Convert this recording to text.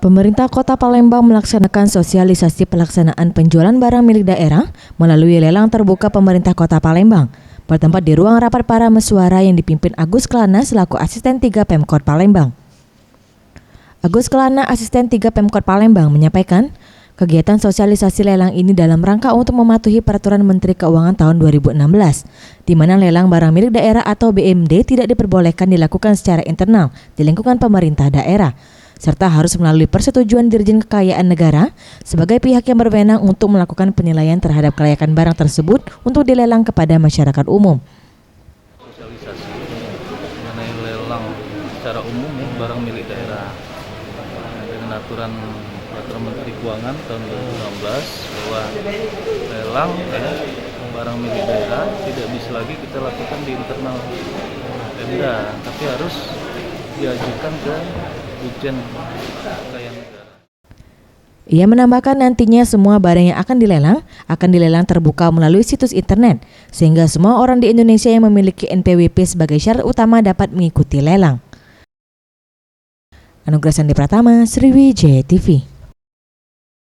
Pemerintah Kota Palembang melaksanakan sosialisasi pelaksanaan penjualan barang milik daerah melalui lelang terbuka pemerintah Kota Palembang, bertempat di ruang rapat para mesuara yang dipimpin Agus Kelana selaku Asisten 3 Pemkot Palembang. Agus Kelana, Asisten 3 Pemkot Palembang, menyampaikan kegiatan sosialisasi lelang ini dalam rangka untuk mematuhi Peraturan Menteri Keuangan tahun 2016, di mana lelang barang milik daerah atau BMD tidak diperbolehkan dilakukan secara internal di lingkungan pemerintah daerah, serta harus melalui persetujuan Dirjen Kekayaan Negara sebagai pihak yang berwenang untuk melakukan penilaian terhadap kelayakan barang tersebut untuk dilelang kepada masyarakat umum. Sosialisasi mengenai lelang secara umum barang milik daerah dengan aturan Peraturan Menteri Keuangan tahun 2016 bahwa lelang barang milik daerah tidak bisa lagi kita lakukan di internal Pemda, tapi harus diajukan ke Dirjen Kekayaan Negara. Ia menambahkan nantinya semua barang yang akan dilelang terbuka melalui situs internet, sehingga semua orang di Indonesia yang memiliki NPWP sebagai syarat utama dapat mengikuti lelang. Anugrah Sandi Pratama, Sriwijaya TV.